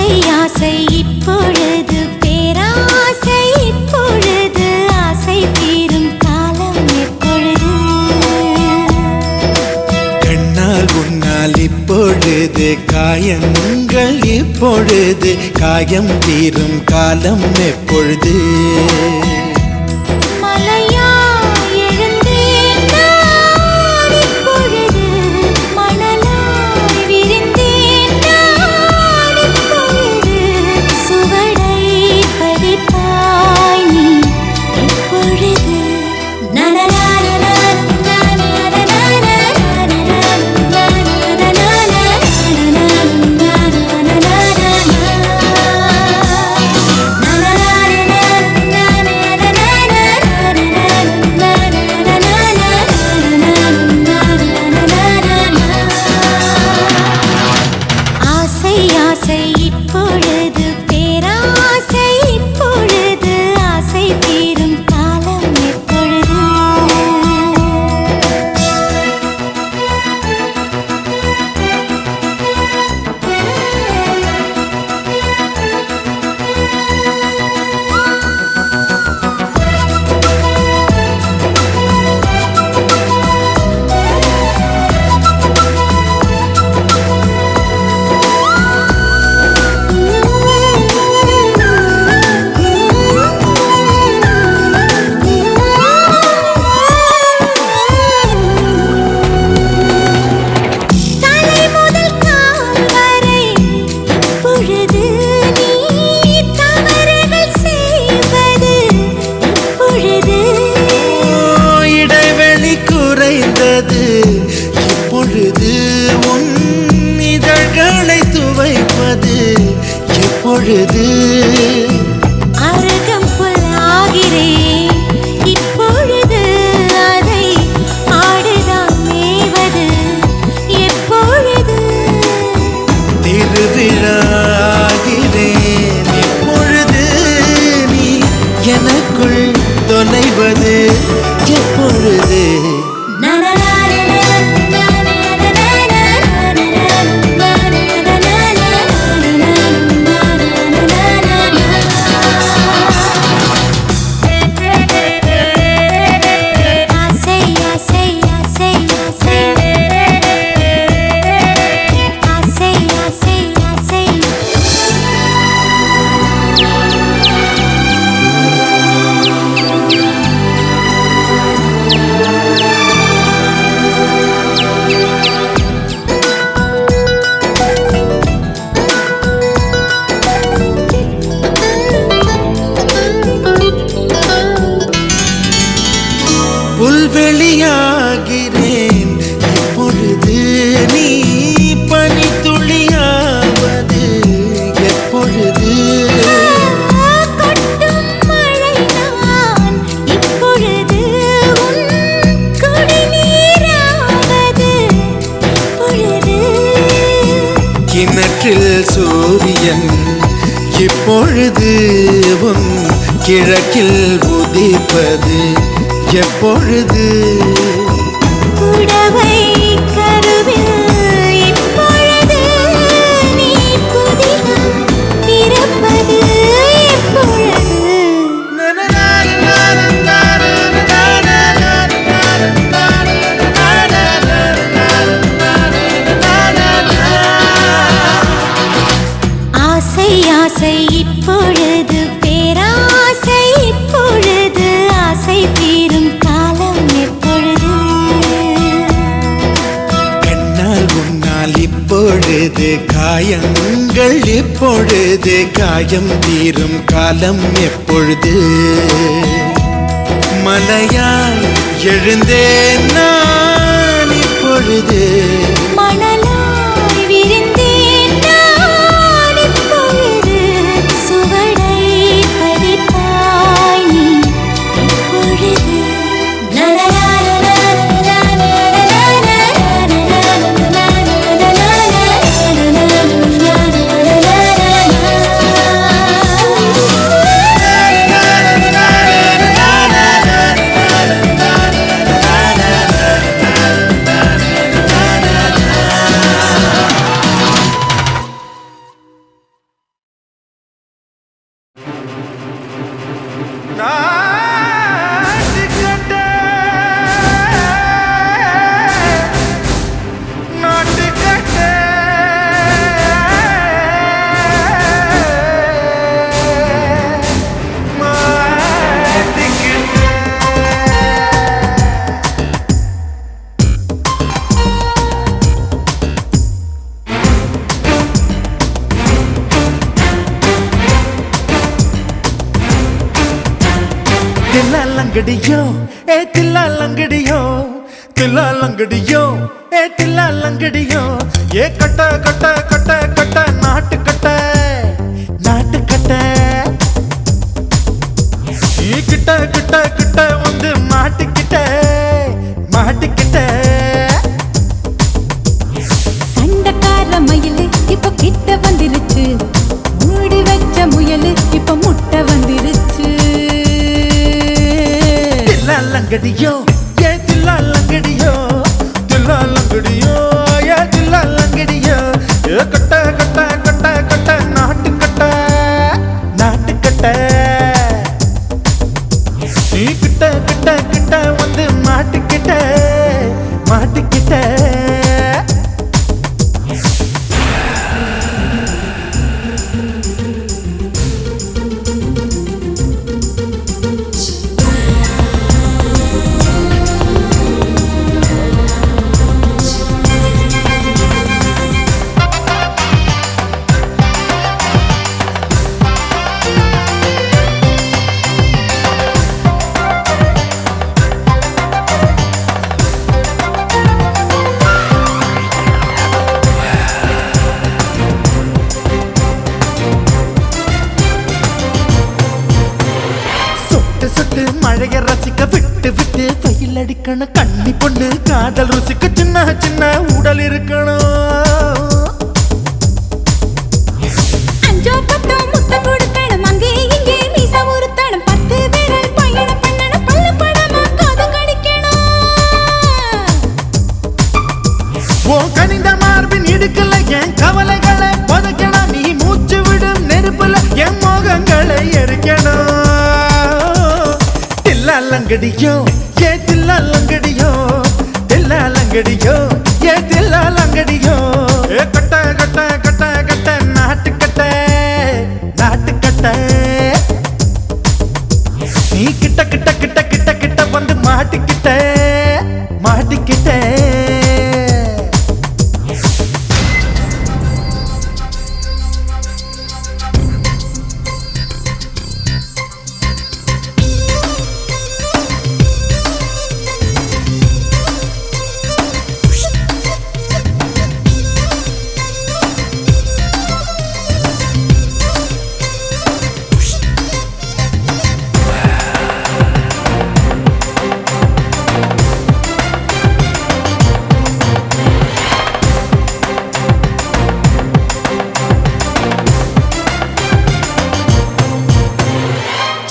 ஆசை ஆசை இப்பொழுது பேராசை இப்பொழுது ஆசை தீரும் காலம் எப்பொழுது கண்ணால் உன்னால் இப்பொழுது காயங்கள் இப்பொழுது காயம் தீரும் காலம் எப்பொழுது இப்பொழுது உன் இதழ்களை துவைப்பது எப்பொழுது அருகம் புல்லாகிறேன் இப்பொழுது அதை ஆடுதான் மேவது எப்பொழுது திருவிழாகிறேன் இப்பொழுது நீ எனக்குள் தொலைவது எப்பொழுது புல்வெளியாகிறேன் இப்பொழுது நீ பனித்துளியாவது எப்பொழுது கொட்டும் மழை நான் இப்பொழுது உன் குடிநீராவது எப்பொழுது கிணற்றில் சூரியன் இப்பொழுது உன் கிழக்கில் உதிப்பது எப்பொழுது புடவை கருவில் இப்பொழுது நீ புதினம் பிறப்பது எப்பொழுது ஆசை ஆசை இப்பொழுது பேராசை இப்பொழுது ஆசை தீரும் காலம் எப்பொழுது கண்ணால் உன்னால் இப்பொழுது காயங்கள் இப்பொழுது காயம் தீரும் காலம் எப்பொழுது மலையாய் எழுந்தேன் நான் இப்பொழுது மணலாய் விரிந்தேன் நான் இப்பொழுது சுவடை பதிப்பாய் நீ எப்பொழுது லங்கடியோ ஏ தில்லா லங்கடியோ தில்லா லங்கடியோ ஏ தில்லா லங்கடியோ ஏ கட்ட கட்ட கட்ட கட்ட நாட்டு கட்ட நாட்டு கட்ட நீ கிட்ட கிட்ட கிட்ட வந்து மாட்டிக்கிட்ட மாட்டிக்கிட்ட சண்டக்கார மயிலு இப்ப கிட்ட வந்துருச்சு மூடி வச்ச முயலு இப்ப முட்டை வந்துருச்சு தில்லா லங்கடியோ ஏ தில்லா லங்கடியோ தில்லா லங்கடியோ ஏ தில்லா லங்கடியோ ஏ கட்ட கட்ட கட்ட கட்ட நாட்டு கட்ட நாட்டு கட்ட நீ கிட்ட கிட்ட கிட்ட வந்து மாட்டிக்கிட்ட மாட்டிக்கிட்ட சுட்டு மழைய ரசிக்க விட்டு விட்டு வெயில் அடிக்கணும் கண்ணி பொண்ணு காதல் ருசிக்க சின்ன சின்ன உடல் இருக்கணும் அஞ்சோ பத்தோ முத்த கொடுக்கணும் அங்கே இங்கே மீச உருத்தணும் 10 விரல் பயணம் பண்ணணும் பல்ல படமா காது கடிக்கணும் ஓ கனிந்த மார்பின் இடுக்கல என் கவலைகளை புதைக்கணும் நீ மூச்சு விடும் நெருப்புல என் மோகங்களை எரிக்கணும் தில்லா லங்கடியோ ஏ தில்லா லங்கடியோ தில்லா லங்கடியோ ஏ தில்லா லங்கடியோ ஏ கட்ட கட்ட கட்ட கட்ட நாட்டு கட்ட நாட்டு கட்ட நீ கிட்ட கிட்ட கிட்ட கிட்ட கிட்ட வந்து மாட்டிக்கிட்ட மாட்டிக்கிட்ட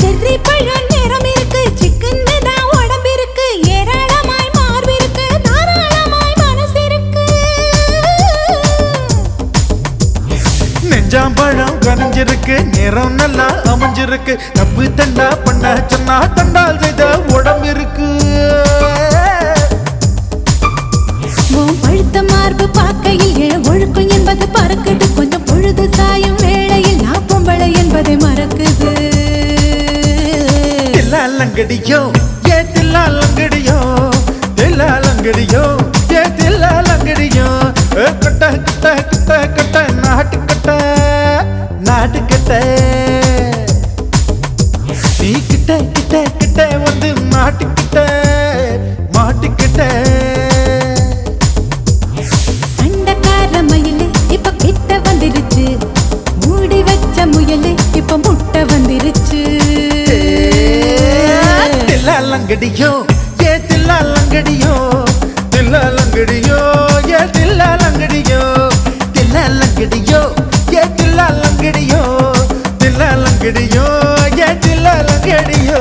செர்ரி பழம் நிறம் இருக்கு சிக்கன்னு தான் உடம்பு இருக்கு ஏராளமாய் மார்பு இருக்கு தாராளமாய் மனசு இருக்கு நெஞ்சாம்பழம் கனிஞ்சிருக்கு நிறம் நல்லா அமைஞ்சிருக்கு தப்பு தண்டா பண்ண சொன்னா தண்டால் செய்த உடம்பு இருக்கு உன் பழுத்த மார்பு பார்க்கையில் என் ஒழுக்கம் என்பது பறக்குது கொஞ்சம் பொழுது சாயும் வேளையில் நான் பொம்பளை என்பதை மறக்குது தில்லா லங்கடியோ ஏ தில்லா லங்கடியோ தில்லா லங்கடியோ ஏ தில்லா லங்கடியோ ஏ கட்ட கட்ட கட்ட கட்ட நாட்டு கட்ட நாட்டு கட்ட நீ கிட்ட கிட்ட கிட்ட வந்து மாட்டிக்கிட்ட மாட்டிக்கிட்ட சண்டக்கார மயிலு இப்ப கிட்ட வந்துருச்சு மூடி வச்ச முயலு இப்ப முட்டை வந்துருச்சு தில்லா லங்கடியோ ஏ தில்லா லங்கடியோ தில்லா லங்கடியோ ஏ தில்லா லங்கடியோ தில்லா லங்கடியோ ஏ தில்லா லங்கடியோ தில்லா லங்கடியோ ஏ தில்லா லங்கடியோ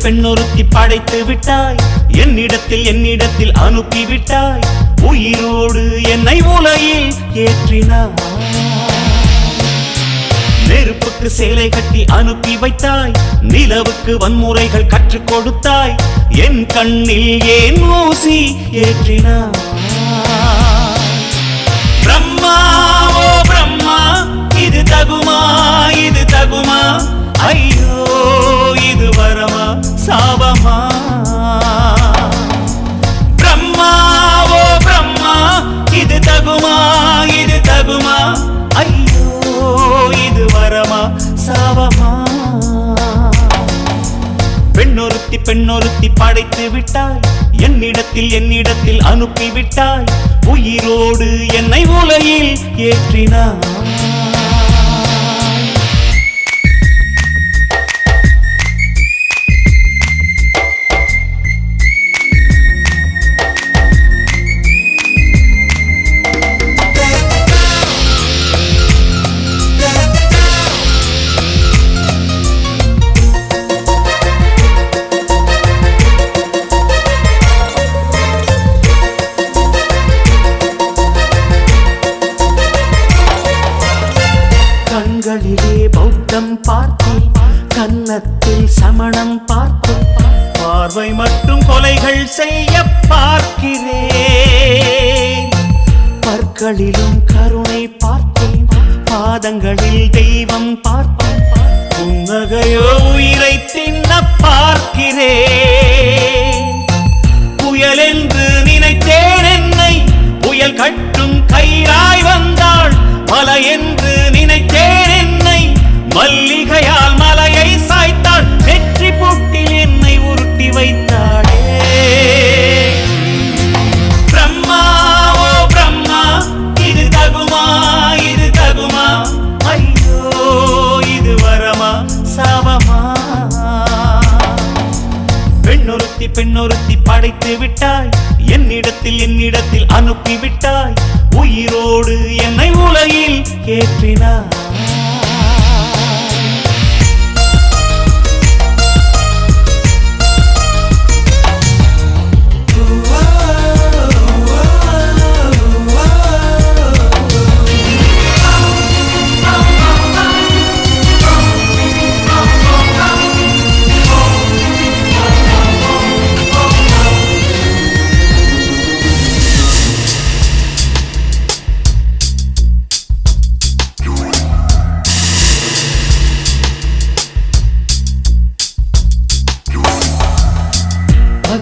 பெண்ணொருத்தி படைத்து விட்டாய் என்னிடத்தில் அனுப்பி விட்டாய் உயிரோடு என்னை உலகில் ஏற்றினாய் நெருப்பு நெருப்புக்கு சேலை கட்டி அனுப்பி வைத்தாய், நிலவுக்கு வன்முறைகள் கற்றுக் கொடுத்தாய், என் கண்ணில் ஏன் ஊசி ஏற்றினாய்? பிரம்மா ஓ பிரம்மா, இது தகுமா, இது தகுமா? ஐயோ, இது வரமா சாபமா? பிரம்மா ஓ பிரம்மா, இது தகுமா, இது தகுமா? ஐயோ, இது வரமா சாபமா? பெண்ணொருத்தி பெண்ணொருத்தி படைத்து விட்டாய், என்னிடத்தில் அனுப்பி விட்டாய், உயிரோடு என்னை உலகில் ஏற்றினாய். கண்களிலே பௌத்தம் பார்த்தேன், கன்னத்தில் சமணம் பார்த்தேன், பார்வை மட்டும் கொலைகள் செய்ய பார்க்கிறேன். பற்களிலும் கருணை பார்த்தேன், பாதங்களில் தெய்வம் பார்த்தேன், புன்னகையோ உயிரை தின்ன பார்க்கிறேன். புயல் என்று நினைத்தேன் என்னை, புயல் கட்டும் கயிறாய் வந்தாள். மலை என்று நினைத்தேன் என்னை, மல்லிகையால் மலையை சாய்த்தாள். வெற்றி பூட்டில் என்னை உருட்டி வைத்தாளே. பிரம்மா ஓ பிரம்மா, இது தகுமா, இது தகுமா? ஐயோ, இது வரமா சாபமா? பெண்ணொருத்தி பெண்ணொருத்தி படைத்து விட்டாய், என்னிடத்தில் அனுப்பி விட்டாய், உயிரோடு என்னை உலகில் ஏற்றினாய்.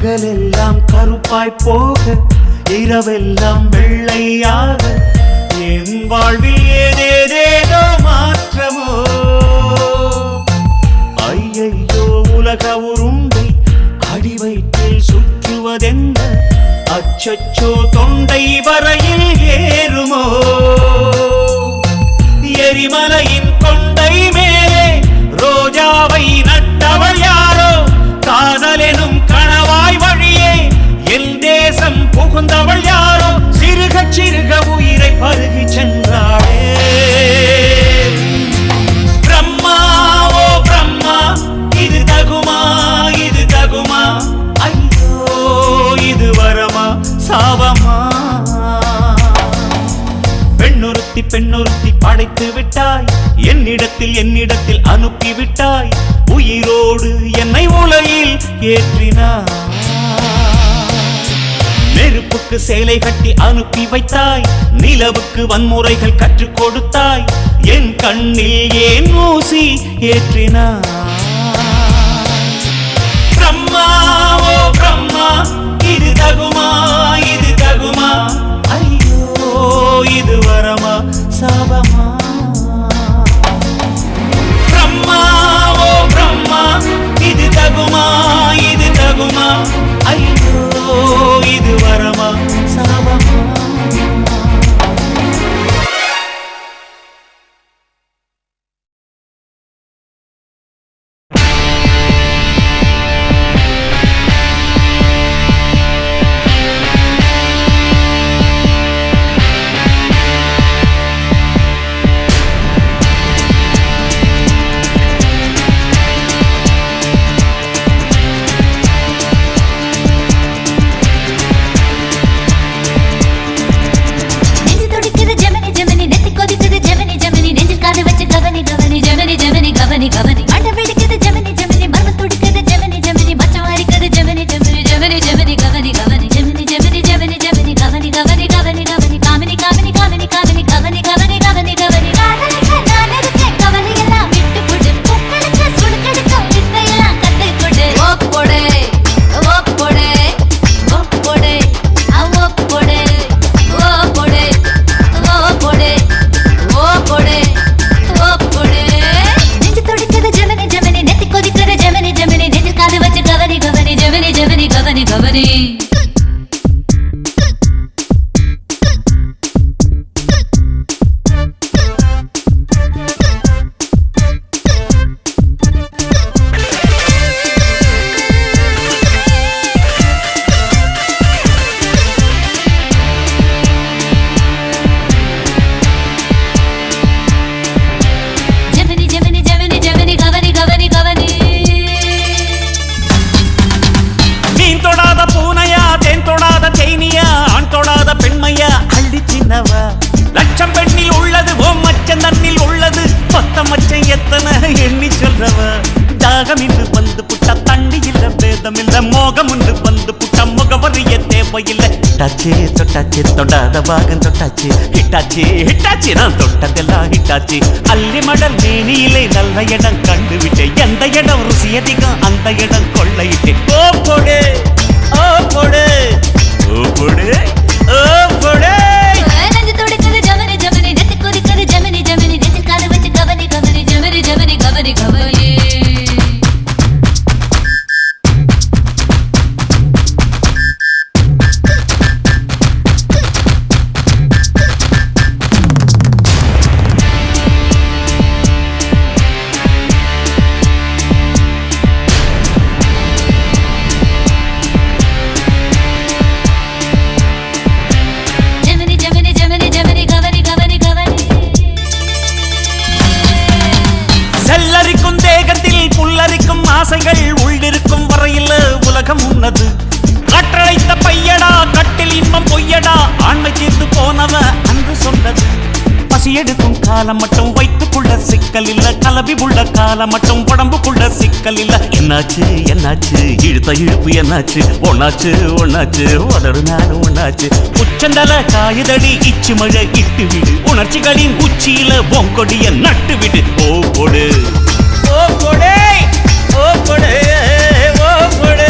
பகலெல்லாம் கருப்பாய் போக, இரவெல்லாம் வெள்ளையாக, என் வாழ்வில் ஏதேதேதோ மாற்றமோ. ஐயையோ, உலக உருண்டை அடிவயிற்றில் சுற்றுவதென்ன? அச்சச்சோ, தொண்டை வரையில் ஏறுமோ? எரிமலையின் கொண்டை மேலே ரோஜாவை நட்டவள் யாரோ? காதலெனும் கணவாய் வழியே என் தேசம் புகுந்தவள் யாரோ? சிறுக சிறுக உயிரை பருகி சென்றாளே. பிரம்மா ஓ பிரம்மா, இது தகுமா, இது தகுமா? ஐயோ, இது வரமா சாபமா? பெண்ணொருத்தி பெண்ணொருத்தி படைத்து விட்டாய், என்னிடத்தில் அனுப்பி விட்டாய், உயிரோடு என்னை உலகில் ஏற்றினாய். நெருப்புக்கு சேலை கட்டி அனுப்பி வைத்தாய், நிலவுக்கு வன்முறைகள் கற்றுக் கொடுத்தாய், என் கண்ணில் ஏன் ஊசி ஏற்றினாய்? பிரம்மா ஓ பிரம்மா, இது தகுமா, இது தகுமா? ஐயோ, இது வரமா சாபமா? பிரம்மா ஓ பிரம்மா, இது தகுமா, இது தகுமா? ஐயோ, இது வரமா சாபமா? கவனி லட்சம் பெண்ணில் உள்ளது ஓ மச்சம் தன்னில் உள்ளது மொத்த மச்சம் எத்தனை எண்ணி சொல்றவ தாகம் இன்று வந்து புட்ட தண்ணி இல்ல பேதம் இல்ல மோகம் ஒன்று வந்து புட்ட முகவரிய தேவையில்லை ஹிட்டாச்சி தொட்டாச்சி தொடாத பாகம் தொட்டாச்சி ஹிட்டாச்சி ஹிட்டாச்சி நான் தொட்டதெல்லாம் ஹிட்டாச்சி அள்ளி மடல் மேனியிலே நல்ல இடம் கண்டுவிட்டேன் எந்த இடம் ருசி அதிகம் அந்த இடம் கொள்ளையிட்டேன் ஓ போடு ஓ போடு ஓ போடு ஓ போடு ஆசைகள் உள்ளிருக்கும் வரையில் உலகம் உன்னது கட்டளைத்த பையடா கட்டில் இன்பம் பொய்யடா ஆண்மை தீர்ந்து போனவ அன்று சொன்னது பசி எடுக்கும் காலம் மட்டும் வைத்துக்குள்ள சிக்கல் இல்ல கலவி உள்ள காலம் மட்டும் உடம்புக்குள்ள சிக்கல் இல்ல என்னாச்சு என்னாச்சு இழுத்த இழுப்பு என்னாச்சு ஒன்னாச்சு ஒன்னாச்சு உதடு நானும் ஒன்னாச்சு உச்சந்தல காயுதடி இச்சு மழை இட்டு விடு உணர்ச்சிகளின் உச்சியில பொங்கொடிய நட்டு விடு ஓ கொடு ஓ கொடே ஓ கொடே ஓ கொடே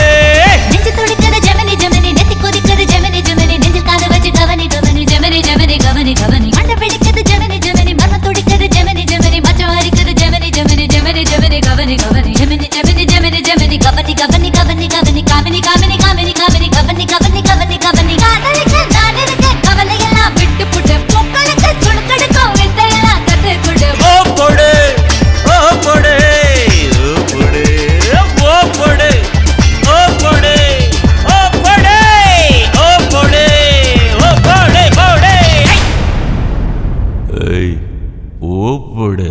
நெஞ்சு துடிக்குது ஜெமினி ஜெமினி நெத்தி கொதிக்குது ஜெமினி ஜெமினி நெஞ்சில் காது வச்சு கவனி கவனி ஜெமினி ஜெமினி கவனி கவனி மண்டை பிடிக்குது ஜெமினி ஜெமினி மர்ம துடிக்குது ஜெமினி ஜெமினி மச்சம் அரிக்குது ஜெமினி ஜெமினி ஜெமினி ஜெமினி கவனி கவனி ஜெமினி ஜெமினி ஜெமினி ஜெமினி கவனி கவனி கவனி கவனி காமினி காமினி காமினி காமினி கவனி கவனி கவனி கவனி காதலிக்க நான் இருக்க கவலை எல்லாம் விட்டு புட்டு பொங்கலுக்கு சுடுக்கடுக்கும் வித்தையெல்லாம் கத்து கொடு ஓ கொடு ஓ கொடு ஓ போடு